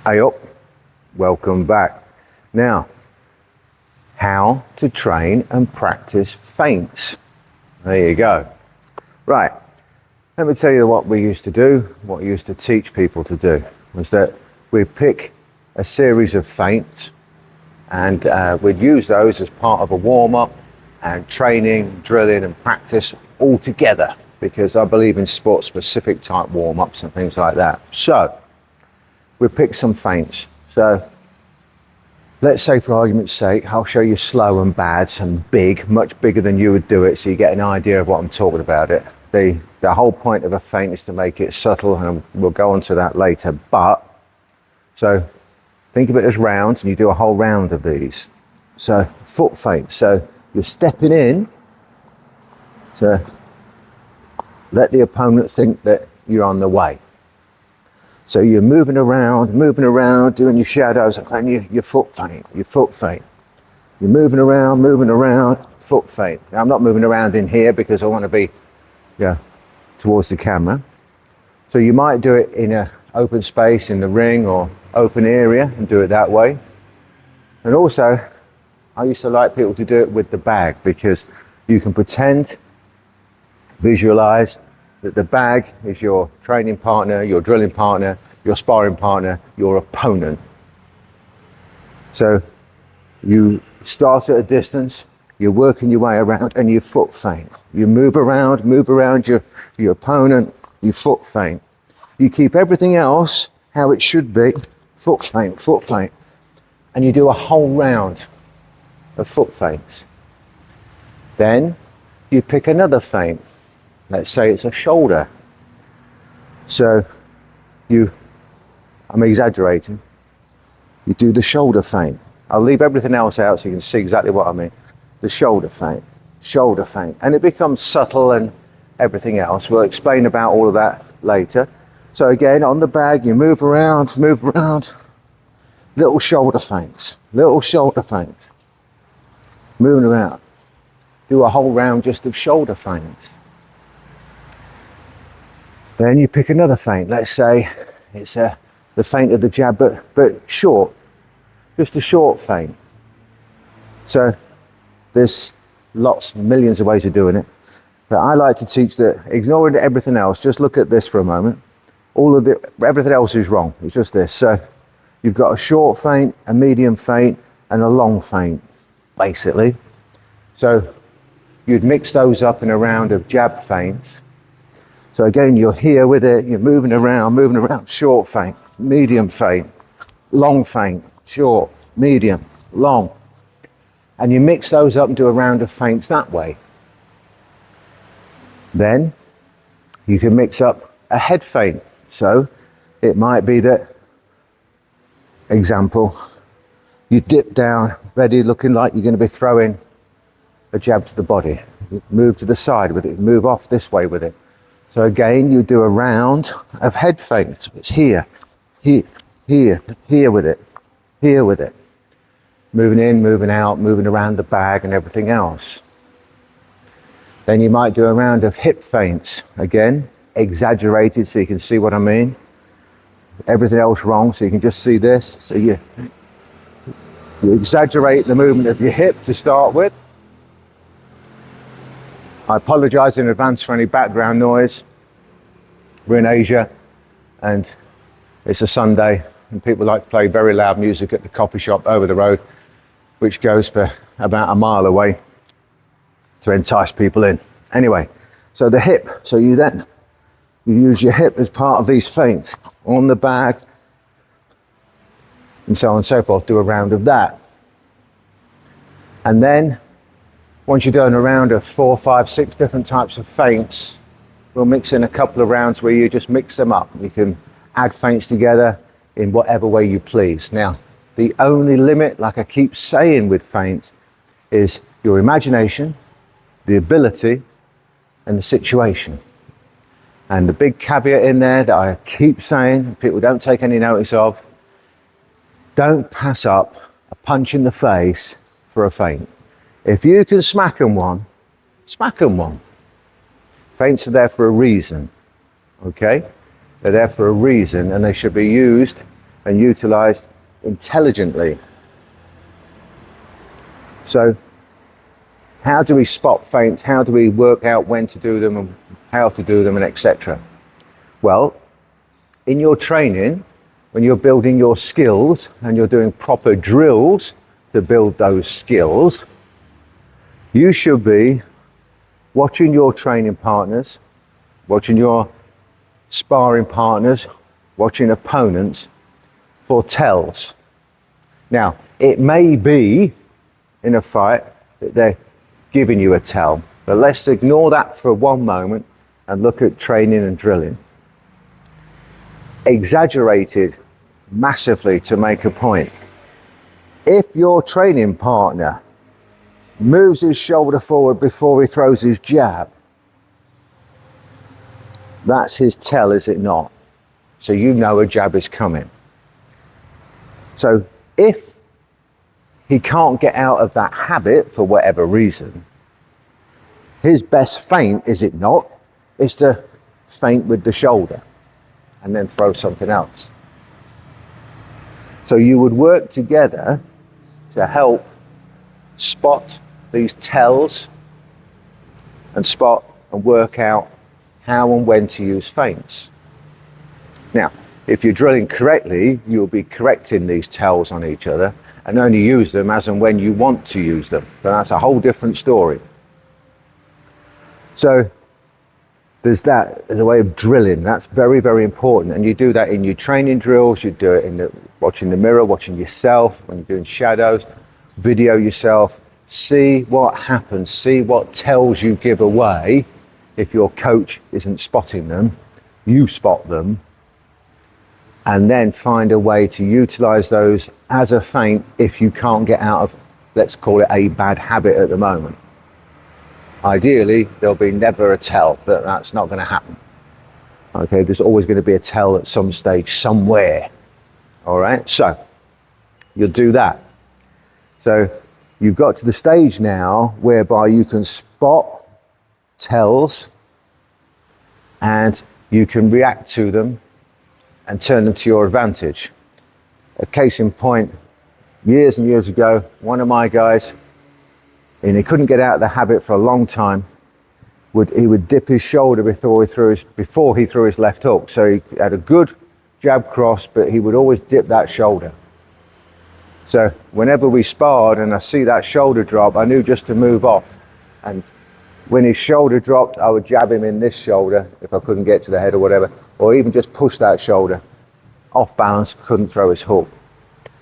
Hey up, welcome back. Now, how to train and practice feints. There you go. Right, let me tell you what we used to do, what we used to teach people to do, was that we'd pick a series of feints and we'd use those as part of a warm-up and training, drilling and practice all together, because I believe in sport-specific type warm-ups and things like that. So, we pick some feints. So let's say, for argument's sake, I'll show you slow and bad and big, much bigger than you would do it, so you get an idea of what I'm talking about. The whole point of a feint is to make it subtle, and we'll go on to that later. But, so think of it as rounds, and you do a whole round of these. So foot feint. So you're stepping in to let the opponent think that you're on the way. So you're moving around, doing your shadows, and your foot feint, You're moving around, foot feint. Now, I'm not moving around in here because I want to be towards the camera. So you might do it in an open space in the ring or open area and do it that way. And also, I used to like people to do it with the bag, because you can pretend, visualize, that the bag is your training partner, your drilling partner, your sparring partner, your opponent. So you start at a distance, you're working your way around, and you foot feint. You move around your opponent, you foot feint. You keep everything else how it should be, foot feint. And you do a whole round of foot feints. Then you pick another feint. Let's say it's a shoulder. So I'm exaggerating. You do the shoulder feint. I'll leave everything else out so you can see exactly what I mean. The shoulder feint. And it becomes subtle and everything else. We'll explain about all of that later. So again, on the bag, you move around. Little shoulder feints. Moving around. Do a whole round just of shoulder feints. Then you pick another feint. Let's say it's the feint of the jab, but short. Just a short feint. So there's millions of ways of doing it. But I like to teach that, ignoring everything else, just look at this for a moment. Everything else is wrong. It's just this. So you've got a short feint, a medium feint, and a long feint, basically. So you'd mix those up in a round of jab feints. So again, you're here with it, you're moving around, short feint, medium feint, long feint, short, medium, long. And you mix those up and do a round of feints that way. Then you can mix up a head feint. So it might be that, example, you dip down, ready, looking like you're going to be throwing a jab to the body. You move to the side with it, move off this way with it. So again, you do a round of head feints. It's here with it. Moving in, moving out, moving around the bag and everything else. Then you might do a round of hip feints. Again, exaggerated so you can see what I mean. Everything else wrong so you can just see this. So you exaggerate the movement of your hip to start with. I apologise in advance for any background noise. We're in Asia and it's a Sunday and people like to play very loud music at the coffee shop over the road, which goes for about a mile away to entice people in. Anyway, so the hip, so you use your hip as part of these feints on the bag and so on and so forth. Do a round of that. And then once you're doing a round of 4, 5, 6 different types of feints, we'll mix in a couple of rounds where you just mix them up. You can add feints together in whatever way you please. Now, the only limit, like I keep saying with feints, is your imagination, the ability, and the situation. And the big caveat in there that I keep saying, people don't take any notice of, don't pass up a punch in the face for a feint. If you can smack them one, smack them one. Feints are there for a reason, okay? They're there for a reason and they should be used and utilised intelligently. So how do we spot feints? How do we work out when to do them and how to do them and etc.? Well, in your training, when you're building your skills and you're doing proper drills to build those skills, you should be watching your training partners, watching your sparring partners, watching opponents for tells. Now, it may be in a fight that they're giving you a tell, but let's ignore that for one moment and look at training and drilling. Exaggerated massively to make a point. If your training partner moves his shoulder forward before he throws his jab, that's his tell, is it not? So you know a jab is coming. So if he can't get out of that habit for whatever reason, his best feint, is it not, is to feint with the shoulder and then throw something else. So you would work together to help spot these tells and spot and work out how and when to use feints. Now, if you're drilling correctly, you'll be correcting these tells on each other and only use them as and when you want to use them. So that's a whole different story. So there's that as a way of drilling. That's very, very important. And you do that in your training drills. You do it in watching the mirror, watching yourself when you're doing shadows, video yourself, see what happens, see what tells you give away. If your coach isn't spotting them, you spot them, and then find a way to utilize those as a feint if you can't get out of, let's call it, a bad habit at the moment. Ideally, there'll be never a tell, but that's not going to happen. Okay, there's always going to be a tell at some stage somewhere. All right, so you'll do that. So you've got to the stage now whereby you can spot tells and you can react to them and turn them to your advantage. A case in point, years and years ago, one of my guys, and he couldn't get out of the habit for a long time, he would dip his shoulder before he threw his left hook. So he had a good jab cross, but he would always dip that shoulder. So whenever we sparred and I see that shoulder drop, I knew just to move off. And when his shoulder dropped, I would jab him in this shoulder if I couldn't get to the head or whatever, or even just push that shoulder. Off balance, couldn't throw his hook.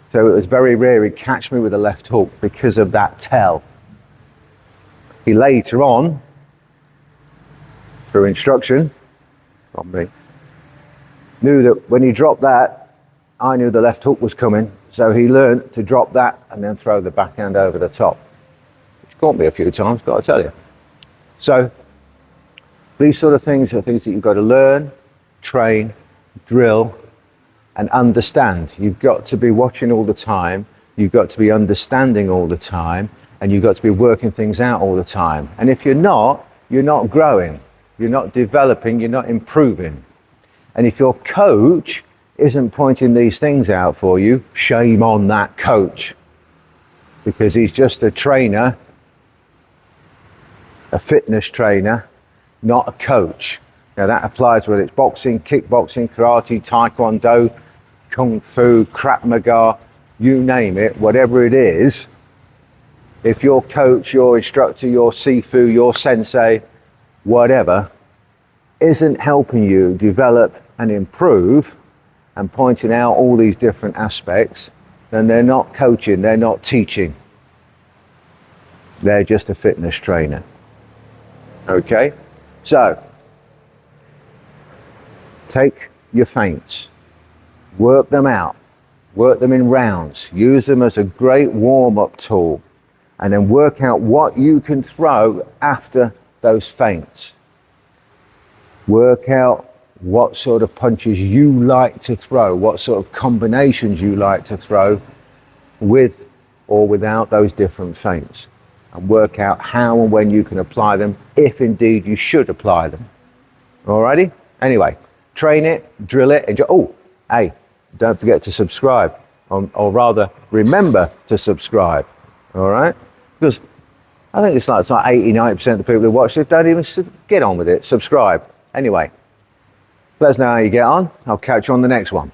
So it was very rare he'd catch me with a left hook because of that tell. He later on, through instruction from me, knew that when he dropped that, I knew the left hook was coming. So he learned to drop that and then throw the backhand over the top. Which caught me a few times, got to tell you. So these sort of things are things that you've got to learn, train, drill, and understand. You've got to be watching all the time. You've got to be understanding all the time. And you've got to be working things out all the time. And if you're not growing. You're not developing, you're not improving. And if your coach isn't pointing these things out for you, shame on that coach. Because he's just a trainer, a fitness trainer, not a coach. Now that applies whether it's boxing, kickboxing, karate, taekwondo, kung fu, krav maga, you name it, whatever it is. If your coach, your instructor, your sifu, your sensei, whatever, isn't helping you develop and improve and pointing out all these different aspects, then they're not coaching, they're not teaching. They're just a fitness trainer. Okay? So, take your feints, work them out, work them in rounds, use them as a great warm-up tool, and then work out what you can throw after those feints. Work out what sort of punches you like to throw, what sort of combinations you like to throw with or without those different feints, and work out how and when you can apply them, if indeed you should apply them. Alrighty? Anyway, train it, drill it, enjoy. Oh, hey, don't forget to subscribe, or rather remember to subscribe, all right? Because I think it's like 80, 90% of the people who watch it don't even get on with it, subscribe. Anyway, let us know how you get on. I'll catch you on the next one.